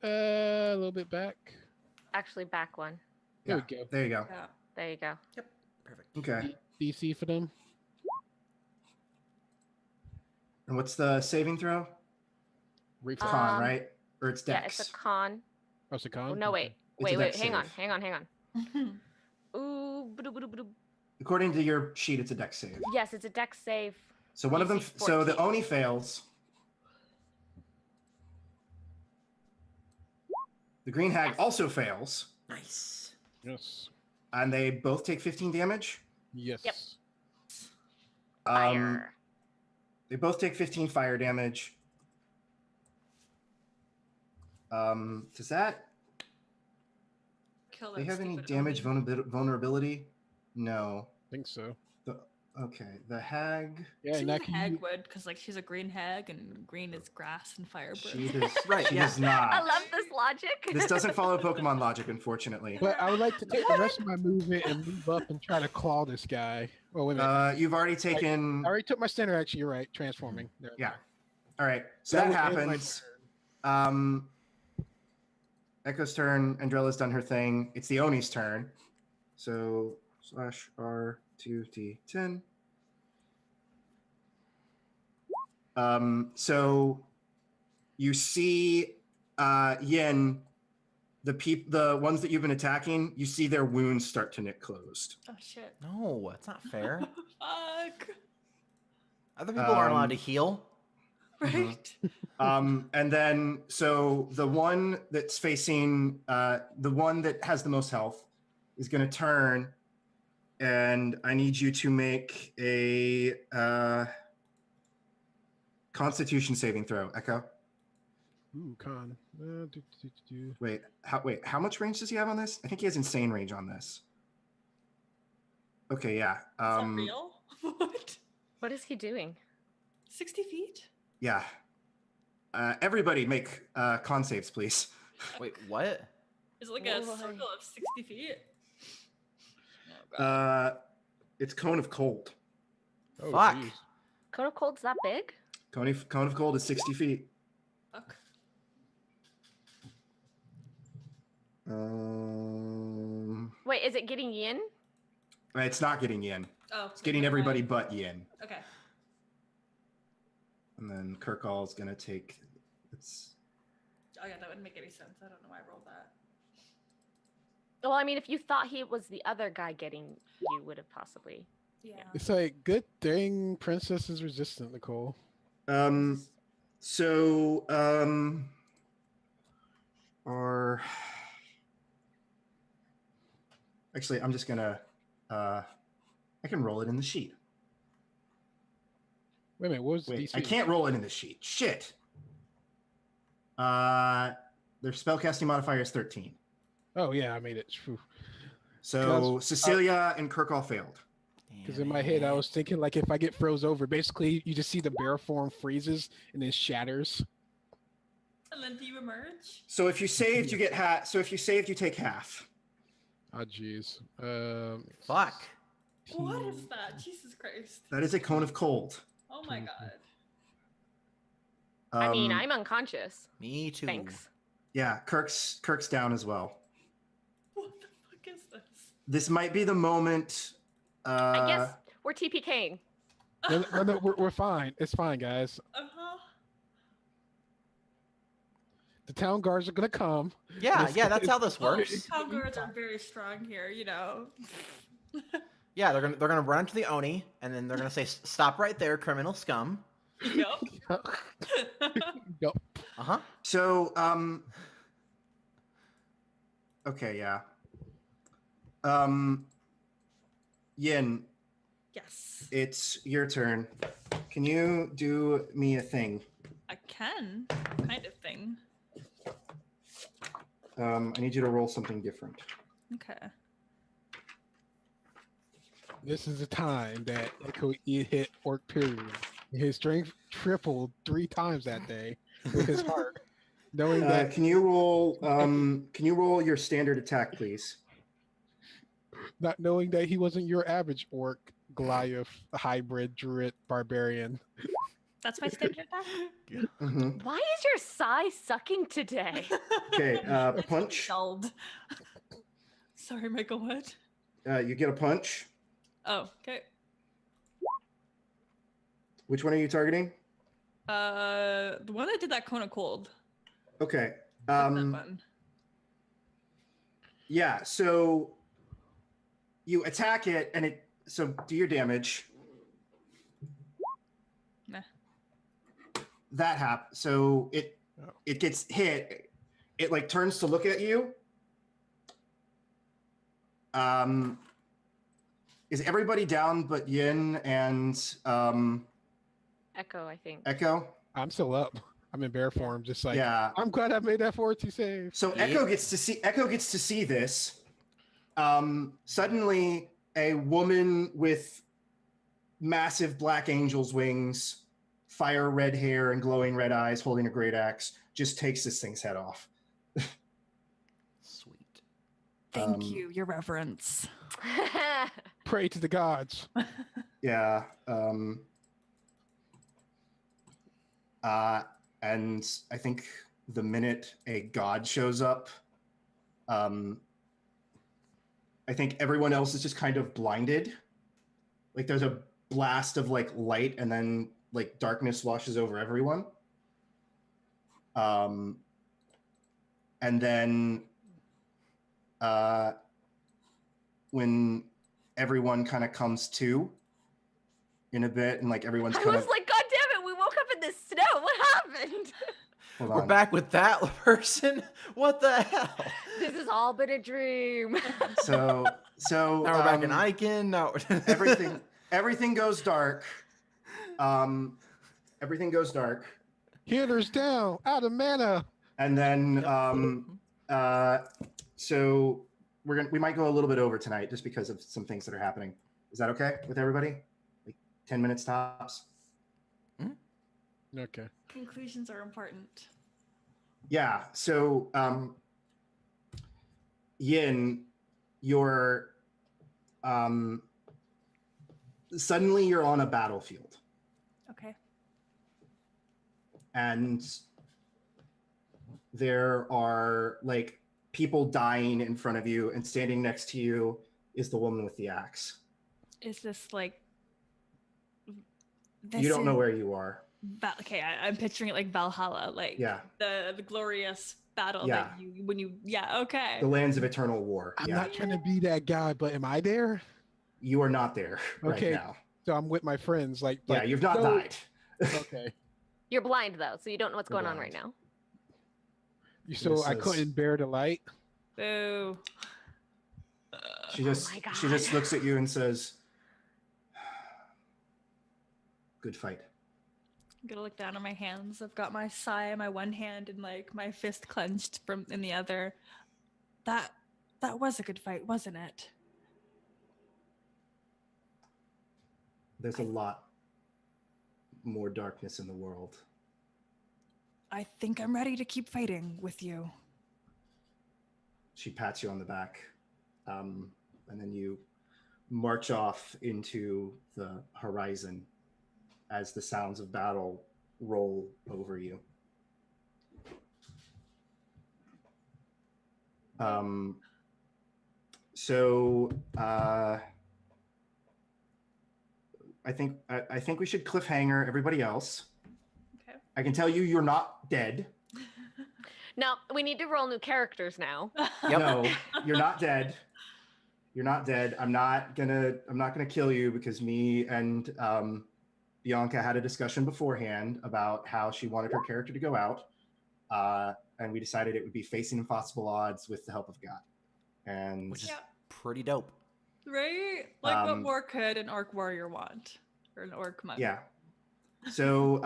A little bit back. Actually, back one. There Yeah, we go. there you go. Yeah. There you go. yep, perfect. Okay. DC for them. And what's the saving throw? Reflex. Con, right? Or it's Yeah, dex. it's a con. Oh, it's a con? Oh, no, Okay. wait. It's a dex Hang on. save. Ooh, boo-doo-boo-doo-boo. According to your sheet, it's a dex save. Yes, it's a dex save. So one of them. DC So the 14. Oni fails. The green hag Yes. also fails, Nice. Yes. and they both take 15 damage. Yes. Yep. Um, Fire. they both take 15 fire damage. Does that? Kill Do they that have any stupid damage Oni. vulnerability? No. I think so. Okay, the hag. Yeah, See, and the that can hag you, would, because like she's a green hag, and green is grass and fire. She does. Right, She yeah. does not. I love this logic. This doesn't follow Pokemon logic, unfortunately. But I would like to take the rest of my movement and move up and try to claw this guy. Oh, wait a minute. You've already taken. I already took my standard action. You're right. Transforming. There we Yeah. go. All right. So that will end my happens. Echo's turn. Andrella's done her thing. It's the Oni's turn. So /R2D10. So you see Yin, the ones that you've been attacking, you see their wounds start to knit closed. Oh shit. No, that's not fair. Fuck. Other people aren't allowed to heal. Right. And then so the one that's facing the one that has the most health is going to turn, and I need you to make a Constitution saving throw, Echo. Ooh, con. Wait, how much range does he have on this? I think he has insane range on this. Okay, yeah. Is that real? What? What is he doing? 60 feet? Yeah. Everybody make con saves, please. Wait, what? Is it like a Why? circle of 60 feet? Oh, God. It's Cone of Cold. Oh, Fuck. geez. Cone of Cold's that big? Cone of Cold is 60 feet. Fuck. Wait, is it getting Yin? It's not getting Yin. Oh. It's getting everybody but Yin. Okay. And then Kirkall's gonna take. It's Oh yeah, that wouldn't make any sense. I don't know why I rolled that. Well, I mean, if you thought he was the other guy getting, you would have possibly. Yeah. It's like, good thing Princess is resistant, Nicole. So or actually, I'm just gonna I can roll it in the sheet. Wait a minute, what was the Wait, DC? I can't roll it in the sheet. Shit. Their spellcasting modifier is 13. Oh yeah, I made it. So Cecilia and Kirk all failed. Because in my head, I was thinking like if I get froze over, basically you just see the bear form freezes and then shatters. And then do you emerge? So if you saved, you get half. So if you saved, you take half. Oh jeez. Fuck. What is that? Jesus Christ. That is a cone of cold. Oh my god. I mean, Um, I'm unconscious. Me too. Thanks. Yeah, Kirk's down as well. What the fuck is this? This might be the moment. I guess we're TPKing. No, we're fine. It's fine, guys. Uh-huh. The town guards are gonna come. Yeah, This- yeah, that's how this works. Town guards are very strong here, you know. Yeah, they're gonna run into the Oni, and then they're gonna say, "Stop right there, criminal scum." Yup. Yup. Uh-huh. So, okay, yeah. Yin, Yes. it's your turn. Can you do me a thing? I can. Kind of thing. I need you to roll something different. Okay. This is the time that Echo hit Orc Period. His strength tripled 3 times that day with his heart. Knowing that Can you roll? Can you roll your standard attack, please? not knowing that he wasn't your average orc, Goliath, hybrid, druid, barbarian. That's my standard attack. Mm-hmm. Why is your sigh sucking today? Okay, It's punch. dulled. Sorry, Michael. What? You get a punch. Oh, okay. Which one are you targeting? The one that did that cone of cold. Okay. That one. Yeah. So you attack it, and it. So do your damage. Nah. That happens. So it gets hit. It like turns to look at you. Is everybody down but Yin and Echo, I think. Echo? I'm still up. I'm in bear form, just like Yeah. I'm glad I made that 4-2 save. So Yeah. Echo gets to see this. Suddenly, a woman with massive black angel's wings, fire red hair, and glowing red eyes, holding a great axe, just takes this thing's head off. Sweet. Thank you, Your Reverence. Pray to the gods. Yeah. And I think the minute a god shows up, I think everyone else is just kind of blinded. Like there's a blast of like light, and then like darkness washes over everyone. And then when everyone kind of comes to in a bit, and like everyone's I kind was of like, God damn it, we woke up in the snow. What happened? hold We're on. back with that person. What the hell? This has all been a dream. So Now we're back in Icon. No. everything goes dark. Everything goes dark, Healers down, out of mana. and then so we might go a little bit over tonight just because of some things that are happening. Is that okay with everybody? Like 10 minutes tops. Okay. Conclusions are important. Yeah. So Yin, you're suddenly you're on a battlefield. Okay. And there are like people dying in front of you, and standing next to you is the woman with the axe. Is this like? You don't know where you are. Okay, I'm picturing it like Valhalla, like Yeah. the glorious battle Yeah. that you when you okay. The lands of eternal war. I'm Yeah. not trying to be that guy, but am I there? You are not there Okay. right now. So I'm with my friends. Like Yeah, you've not no- died. Okay. You're blind though, so you don't know what's You're going on blind. right now. So This I is- couldn't bear the light. Boo. She just my she just God. looks at you and says, "Good fight." I'm gonna look down at my hands. I've got my sai in my one hand and like my fist clenched from in the other. That was a good fight, wasn't it? There's a lot more darkness in the world. I think I'm ready to keep fighting with you. She pats you on the back, and then you march off into the horizon as the sounds of battle roll over you. I think we should cliffhanger everybody else. Okay. I can tell you, you're not dead. Now we need to roll new characters now. Yep. No, you're not dead. You're not dead. I'm not gonna kill you because me and Bianca had a discussion beforehand about how she wanted her character to go out, and we decided it would be facing impossible odds with the help of God. And Which is pretty dope. Right? Like what more could an orc warrior want? Or an orc monk? yeah. So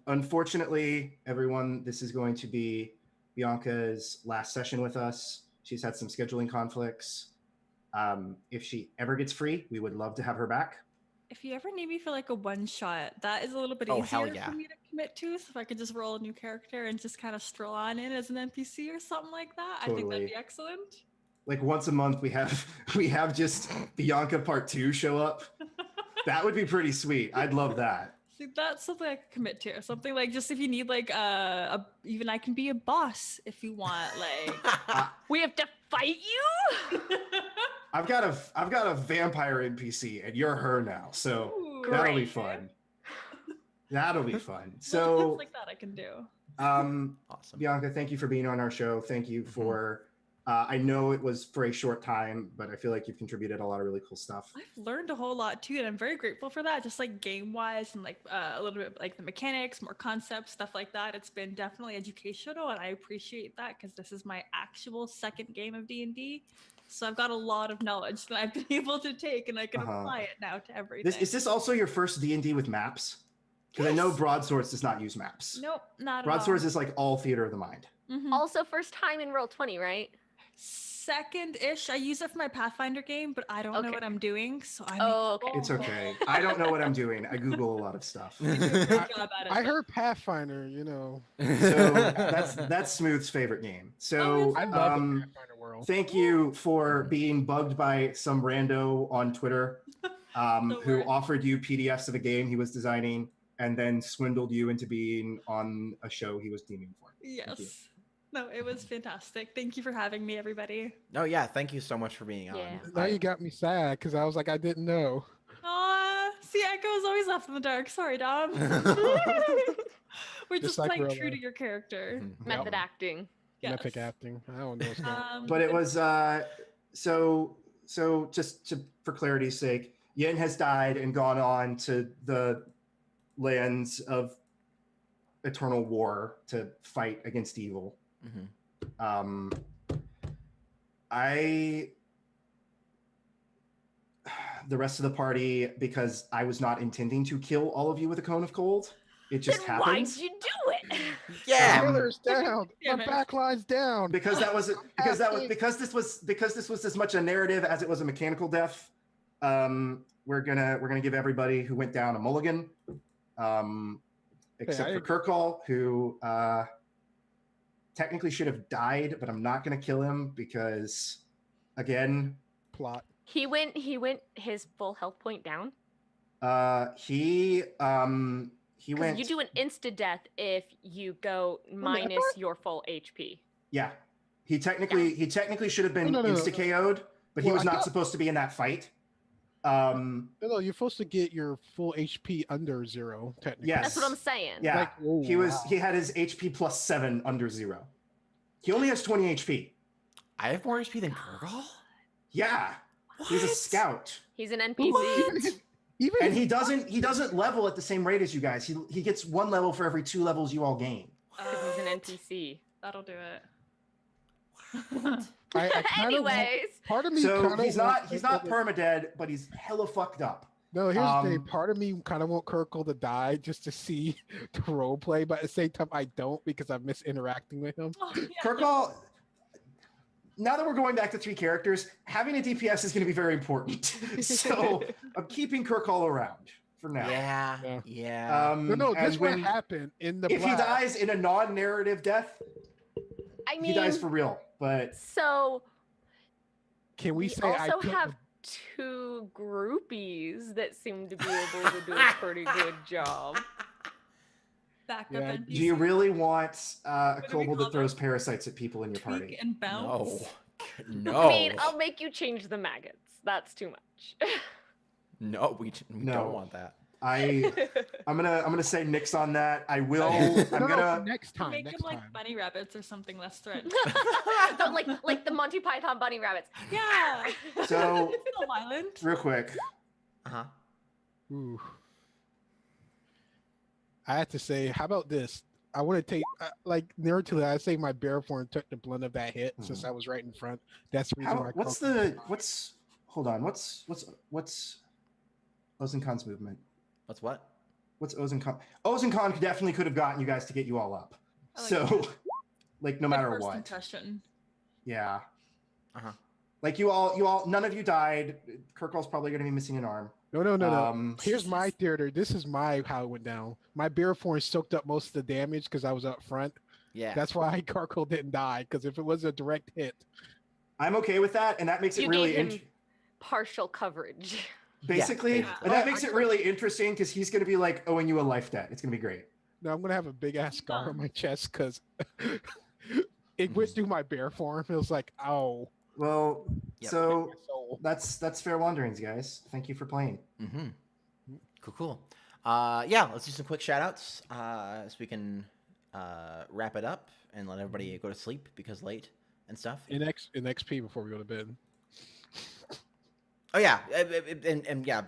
unfortunately, everyone, this is going to be Bianca's last session with us. She's had some scheduling conflicts. If she ever gets free, we would love to have her back. If you ever need me for like a one shot, that is a little bit Oh, hell easier yeah. for me to commit to. So if I could just roll a new character and just kind of stroll on in as an NPC or something like that, I think that'd Totally. be excellent. Like once a month, we have just Bianca Part 2 show up. That would be pretty sweet. I'd love that. See, that's something I could commit to. Something like just if you need like even I can be a boss if you want. Like We have to fight you? I've got a vampire NPC, and you're her now, so Ooh, that'll be great. fun. That'll be fun. Things So, like that I can do. Awesome. Bianca, thank you for being on our show. Thank you for. I know it was for a short time, but I feel like you've contributed a lot of really cool stuff. I've learned a whole lot too, and I'm very grateful for that. Just like game wise and like a little bit like the mechanics, more concepts, stuff like that. It's been definitely educational, and I appreciate that because this is my actual second game of D&D. So I've got a lot of knowledge that I've been able to take, and I can apply it now to everything. Is this also your first D&D with maps? Because I know Yes. Broadswords does not use maps. Nope, not at Broadswords all. is like all theater of the mind. Mhm. Also, first time in Roll20, right? Second-ish. I use it for my Pathfinder game, but I don't know Okay. what I'm doing, so I Oh, okay. It's okay. I don't know what I'm doing. I Google a lot of stuff. I do a great job at it. I heard Pathfinder, you know. So that's Smooth's favorite game. So I love the Pathfinder world. thank you for being bugged by some rando on Twitter Don't who worry. offered you PDFs of a game he was designing and then swindled you into being on a show he was deeming for. Thank you. Yes. No, it was fantastic. Thank you for having me, everybody. No, yeah, thank you so much for being on. Yeah. Now you got me sad because I was like, I didn't know. Aw, see, Echo's always left in the dark. Sorry, Dom. We're Just just like playing real true to life. your character. Method acting. Yes. Epic acting. I don't know. What's going on. But it was so just for clarity's sake, Yin has died and gone on to the lands of eternal war to fight against evil. Mhm. The rest of the party, because I was not intending to kill all of you with a cone of cold, it just Then why'd happened. you do it? Yeah. Pillar's down. Damn My it. backline's down. Because this was as much a narrative as it was a mechanical death. We're gonna give everybody who went down a mulligan, except I for agree. Kirkall, who technically should have died, but I'm not gonna kill him because, again, Plot. He went his full health point down. he Because went. you do an insta death if you go minus your full HP. Yeah, he technically should have been No. insta KO'd, but he Well, was I not got- supposed to be in that fight. No, you're supposed to get your full HP under 0, technically. Yes. That's what I'm saying. Yeah, Like, oh, he wow. had his HP plus 7 under 0. He only has 20 HP. I have more HP than Kurgal? Yeah, he's a What? scout, He's an Well, NPC. even and he doesn't level at the same rate as you guys. He gets 1 level for every 2 levels you all gain. Because he's an NPC. That'll do it. I kind of Anyways, part of me So kinda he's wants not to- permadead, but he's hella fucked up. No, here's the thing. Um, Part of me kind of want Kirkle to die just to see the role play, but at the same time, I don't because I miss interacting with him. Oh, yeah. Kirkall, now that we're going back to 3 characters, having a DPS is going to be very important. So I'm keeping Kirkall around for now. Yeah, Yeah. yeah. No, and this what when- happened in the If he blast. dies in a non-narrative death, I he mean, dies for real. But so Can we we say I also took have 2 groupies that seem to be able to do a pretty good job. Backup Yeah, NPC. do you really want a What do we kobold call that throws them? parasites at people in your Tweak party? and bounce? No. I mean, I'll make you change the maggots. That's too much. No, we No. don't want that. I'm gonna say nix on that. I will. I'm No, gonna. for next time. Make Next them like time. bunny rabbits or something less threatening. But like the Monty Python bunny rabbits. Yeah. So It's so violent. real quick, Uh-huh. Ooh. I have to say, how about this? I want to take like narratively. I say my bear form took the blunt of that hit since I was right in front. That's the reason why. hold on? What's Ozenkhan's movement? What's what? What's Ozenkhan? Ozenkhan definitely could have gotten you guys to get you all up. I like So, that. like, no Good matter first what, impression. yeah. Uh-huh. Like you all, none of you died. Kirkall's probably going to be missing an arm. No. Here's my theater. This is how it went down. My bear form soaked up most of the damage because I was up front. Yeah. That's why Karkle didn't die. Because if it was a direct hit, I'm okay with that, and that makes it You really gave him partial coverage. basically, basically. and that makes it really interesting because he's going to be like owing you a life debt. It's going to be great. no, I'm gonna have a big ass scar on Fun. my chest because it went through my bear form. It was like, ow. Well, Yep. so My soul. that's fair wanderings, guys. Thank you for playing. Mm-hmm. Cool. Yeah, let's do some quick shout outs so we can wrap it up and let everybody go to sleep because late and stuff. In XP before we go to bed. Oh yeah, and yeah,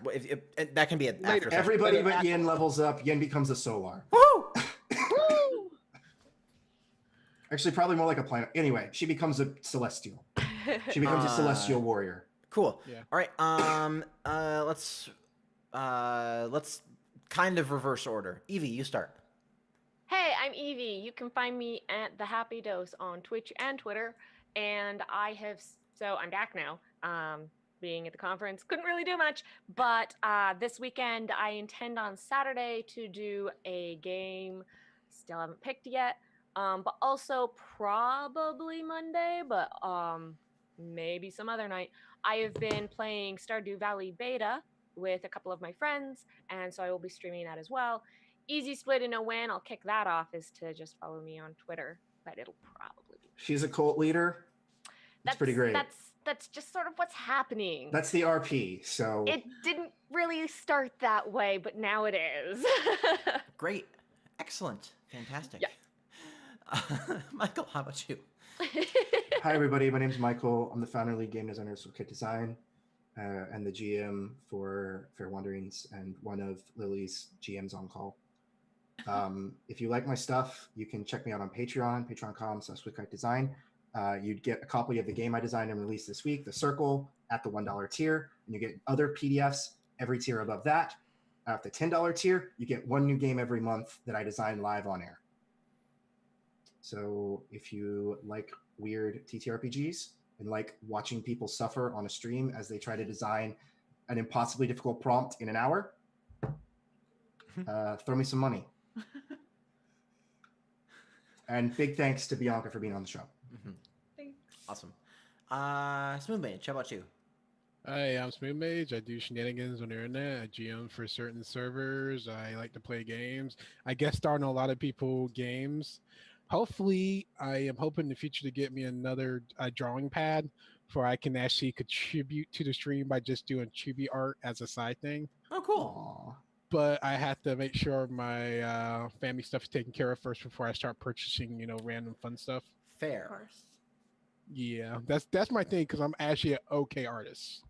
that can be after. Later. Everybody but Yin levels up. Yin becomes a Solar. Woo! Actually, probably more like a planet. Anyway, she becomes a Celestial. She becomes a Celestial warrior. Cool. Yeah. All right. Let's kind of reverse order. Evie, you start. Hey, I'm Evie. You can find me at The Happy Dose on Twitch and Twitter. And I'm back now. Being at the conference, couldn't really do much. But this weekend, I intend on Saturday to do a game. Still haven't picked yet. But also probably Monday, but maybe some other night. I have been playing Stardew Valley Beta with a couple of my friends, and so I will be streaming that as well. Easy split and no win. I'll kick that off is to just follow me on Twitter, but it'll probably be. She's a cult leader. That's pretty great. That's just sort of what's happening. That's the RP. So It didn't really start that way, but now it is. Great. Excellent. Fantastic. Yeah. Michael, how about you? hi everybody, my name's Michael. I'm the founder and lead game designer of Kit Design, and the GM for Fair Wanderings and one of Lily's GMs on call. If you like my stuff, you can check me out on Patreon, patreon.com/SwiftKiteDesign. You'd get a copy of the game I designed and released this week, The Circle, at the $1 tier, and you get other PDFs every tier above that. At the $10 tier, you get one new game every month that I design live on air. So if you like weird TTRPGs and like watching people suffer on a stream as they try to design an impossibly difficult prompt in an hour, throw me some money. And big thanks to Bianca for being on the show. Mm-hmm. Thanks. Awesome. Smooth Mage, how about you? Hi, I'm Smooth Mage. I do shenanigans on the internet. I GM for certain servers. I like to play games. I guest star on a lot of people games. Hopefully, I am hoping in the future to get me another drawing pad where I can actually contribute to the stream by just doing chibi art as a side thing. Oh, cool. Aw. But I have to make sure my family stuff is taken care of first before I start purchasing, random fun stuff. Of Fair. course. Yeah, that's my thing because I'm actually an okay artist.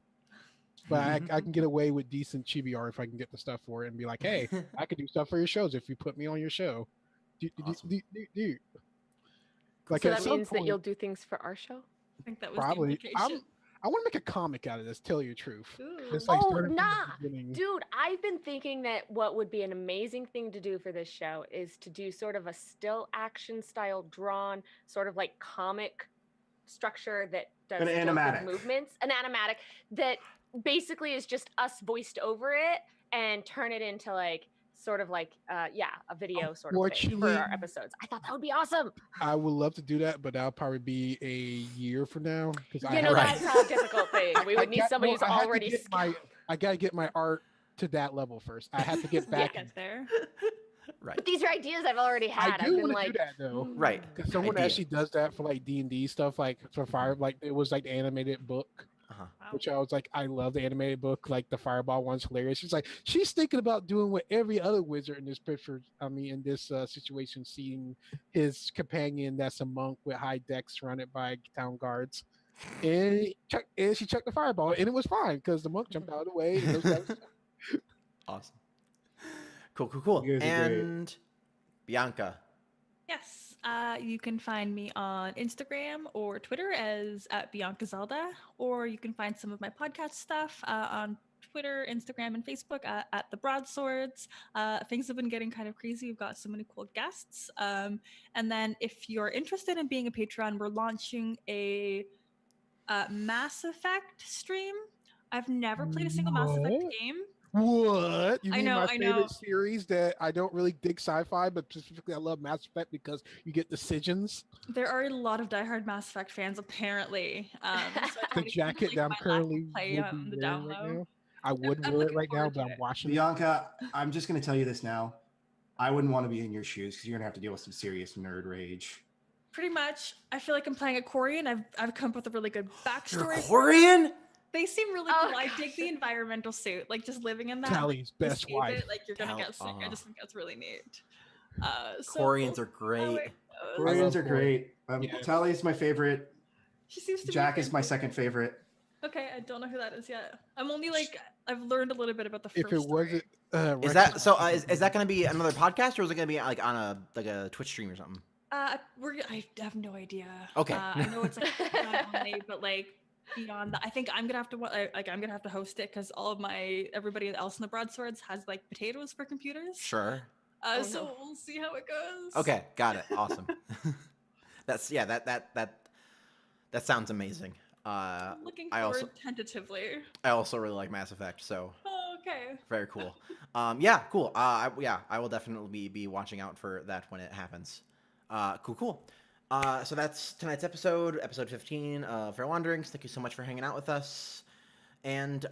But I can get away with decent chibi art if I can get the stuff for it and be like, hey, I could do stuff for your shows if you put me on your show. Awesome. Like So at that some means that point- you'll do things for our show? I think that was Probably. the implication. I want to make a comic out of this. Tell you the truth. Ooh. It's like Oh, starting from the nah. beginning. Dude, I've been thinking that what would be an amazing thing to do for this show is to do sort of a still action style drawn, sort of like comic structure that does An still good animatic. movements, an animatic that basically is just us voiced over it and turn it into like sort of like a video sort of thing for Unfortunately, our episodes. I thought that would be awesome. I would love to do that, but that'll probably be a year from now because I You know, have that's a difficult thing. We would need somebody who's I had to already get I gotta get my art to that level first. I have to get back. Get there. Right. But these are ideas I've already had. I I've do been want to like, do that though. Right. Because someone Idea. actually does that for like D&D stuff, like for Fire, like it was like the animated book, Uh-huh. Wow. which I was like, I love the animated book. Like the Fireball one's hilarious. She's like, she's thinking about doing what every other wizard in this picture, I mean, in this situation, seeing his companion that's a monk with high deck surrounded by town guards. And, she chucked the fireball, and it was fine because the monk jumped out of the way. And those guys, Awesome. Cool. You guys are great. And Bianca. Yes. You can find me on Instagram or Twitter as at Bianca Zelda, or you can find some of my podcast stuff on Twitter, Instagram, and Facebook at the Broadswords. Things have been getting kind of crazy. We've got so many cool guests. And then if you're interested in being a patron, we're launching a Mass Effect stream. I've never played a single Mass Effect What? game. what? You I mean know, my I favorite know. series that I don't really dig sci-fi, but specifically I love Mass Effect because you get decisions. There are a lot of diehard Mass Effect fans, apparently. So I The thought it jacket seems that I'm like my lack of currently play would be on the wearing down right low. now. I would I'm wear it looking right now, forward but to I'm it. watching it. Bianca, I'm just going to tell you this now. I wouldn't want to be in your shoes because you're going to have to deal with some serious nerd rage. Pretty much, I feel like I'm playing a Quarian. I've come up with a really good You're backstory. Quarian? They seem really Oh, cool. I gosh. dig the environmental suit, like just living in that. Tally's like, best escape wife. It, like you're gonna get sick. I uh-huh. just think that's really neat. So Quarians we'll are see how great. it goes. Quarians are Quarian. great. Yes. Tally is my favorite. She seems to be Jack a is fan my favorite. second favorite. Okay, I don't know who that is yet. I'm only like I've learned a little bit about the first. If it wasn't, Is that so? Is that going to be another podcast, or is it going to be like on a Twitch stream or something? I have no idea. Okay. I know it's like Patreon only, but like beyond that, I think I'm gonna have to I'm gonna have to host it because all of everybody else in the Broadswords has like potatoes for computers. Sure. Oh, So no. we'll see how it goes. Okay, got it. Awesome. That sounds amazing. I'm looking I forward also tentatively. I also really like Mass Effect, so Oh, okay. very cool. Yeah, cool. I will definitely be watching out for that when it happens. Cool. So that's tonight's episode 15 of Fair Wanderings. Thank you so much for hanging out with us, and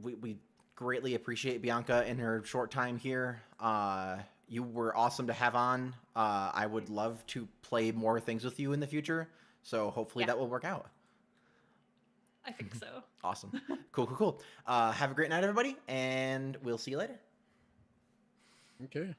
we greatly appreciate Bianca in her short time here. You were awesome to have on. I would love to play more things with you in the future, so hopefully that will work out. I think so. Awesome. Cool. Have a great night, everybody, and we'll see you later. Okay.